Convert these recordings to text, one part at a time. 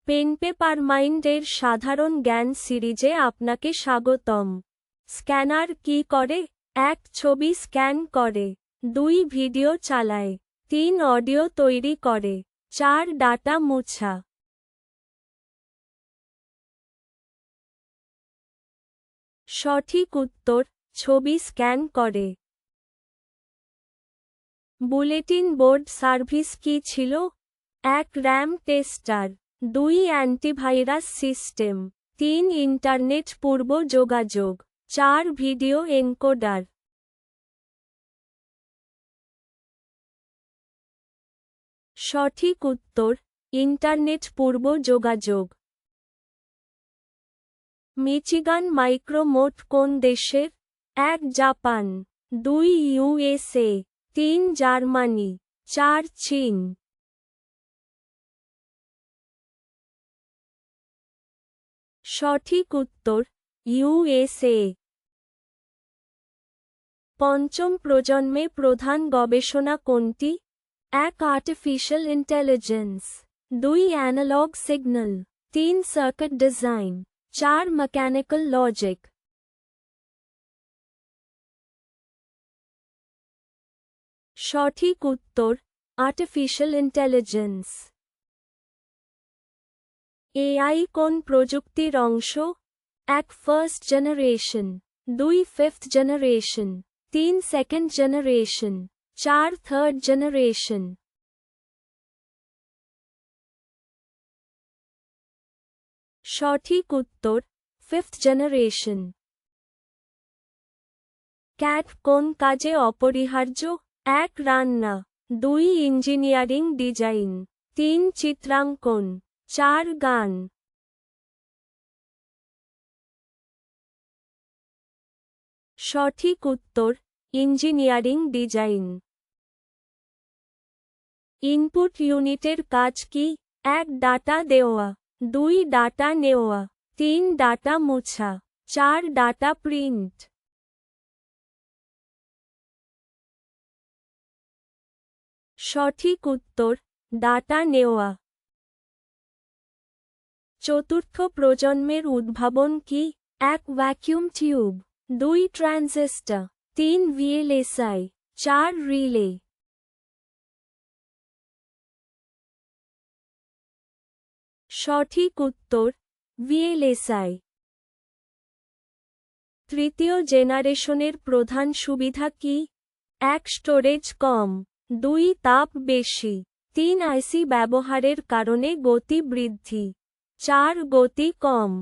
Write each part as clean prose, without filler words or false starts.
Pen paper mind এর সাধারণ জ্ঞান সিরিজে আপনাকে স্বাগতম। স্ক্যানার কি করে? 1 ছবি স্ক্যান করে, 2 ভিডিও চালায়, 3 অডিও তৈরি করে, 4 ডাটা মুছা। সঠিক উত্তর, ছবি স্ক্যান করে। বুলেটিন বোর্ড সার্ভিস কি ছিল? 1 RAM tester, 2 antivirus system, 3 internet পূর্ব যোগাযোগ, 4 ভিডিও এনকোডার। সঠিক উত্তর, ইন্টারনেট পূর্ব যোগাযোগ। মিচিগান মাইক্রোমোট কোন দেশের? 1 জাপান, 2 ইউএসএ, 3 জার্মানি, 4 চীন। সঠিক উত্তর, ইউএসএ। পঞ্চম প্রজন্মে প্রধান গবেষণা কোনটি? 1 artificial intelligence, 2 analog signal, 3 circuit design, 4 mechanical logic. সঠিক উত্তর, আর্টিফিশিয়াল ইন্টেলিজেন্স। এআই কোন প্রযুক্তির অংশ? 1 first generation, 2 fifth generation, 3 second generation, 4 third generation. সঠিক উত্তর, ফিফথ জেনারেশন। ক্যাট কোন কাজে অপরিহার্য? 1 রান্না, 2 ইঞ্জিনিয়ারিং ডিজাইন, 3 চিত্রাঙ্কন, 4 গান। সঠিক উত্তর, ইঞ্জিনিয়ারিং ডিজাইন। ইনপুট ইউনিটের কাজ কি? 1 ডাটা দেওয়া, 2 ডাটা নেওয়া, 3 ডাটা মুছা, 4 ডাটা প্রিন্ট। সঠিক উত্তর, ডাটা নেওয়া। চতুর্থ প্রজন্মের উদ্ভাবন কি? 1 vacuum tube, 2 transistor, 3 VLSI, 4 relay. সঠিক উত্তর, ভিএলএসআই। তৃতীয় জেনারেশনের প্রধান সুবিধা কি? 1 স্টোরেজ কম, 2 তাপ বেশি, 3 আইসি ব্যবহারের কারণে গতি বৃদ্ধি, 4 গতি কম।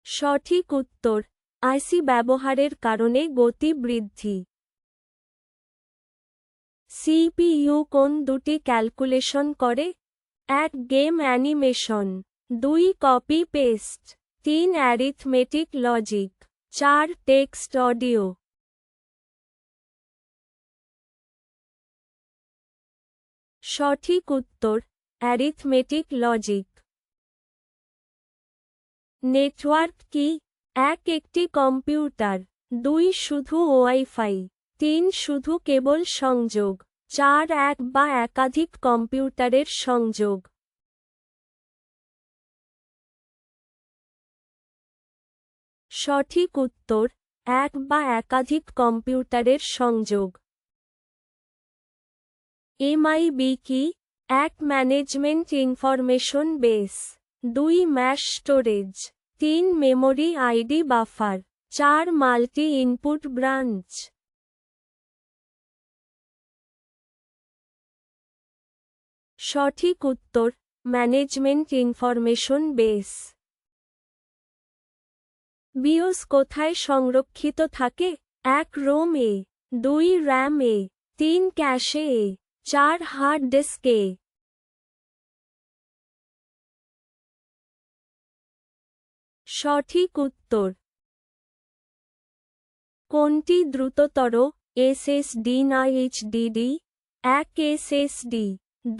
সঠিক উত্তর, আইসি ব্যবহারের কারণে গতি বৃদ্ধি। সিপিইউ কোন দুটি ক্যালকুলেশন করে? 1 game animation, 2 copy paste, 3 arithmetic logic, 4 text audio. সঠিক উত্তর, অ্যারিথমেটিক লজিক। নেটওয়ার্ক কি? 1 একটি কম্পিউটার, 2 শুধু ওয়াইফাই, 3 শুধু কেবল সংযোগ, 4 এক বা একাধিক কম্পিউটারের সংযোগ। সঠিক উত্তর, 1 বা একাধিক কম্পিউটারের সংযোগ। এমআইবি কি? 1 management information base, 2 mash storage, 3 memory ID buffer, 4 multi input branch. সঠিক উত্তর, ম্যানেজমেন্ট ইনফরমেশন বেস। বিওস কোথায় সংরক্ষিত থাকে? 1 রোম এ, 2 র্যাম এ, 3 ক্যাশে এ, 4 হার্ড ডিস্ক এ। সঠিক উত্তর। কোনটি দ্রুততর, এসএসডি না এইচডিডি? 1 এসএসডি,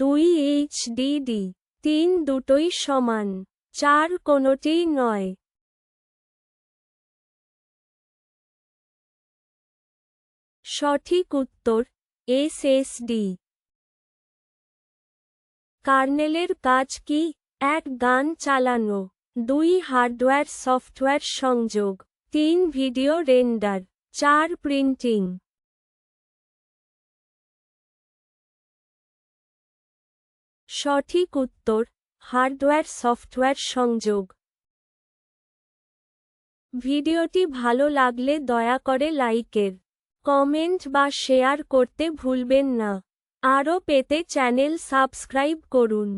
2 এইচডিডি, 3 দুটোই সমান, 4 কোনোটিই নয়। সঠিক উত্তর, এসএসডি। কার্নেলের কাজ কি? 1 গান চালানো, 2 হার্ডওয়্যার সফটওয়্যার সংযোগ, 3 ভিডিও রেন্ডার, 4 প্রিন্টিং। সঠিক উত্তর হার্ডওয়্যার সফটওয়্যার সংযোগ। ভিডিওটি ভালো লাগলে দয়া করে লাইকের, কমেন্ট বা শেয়ার করতে ভুলবেন না। আরও পেতে চ্যানেল সাবস্ক্রাইব করুন।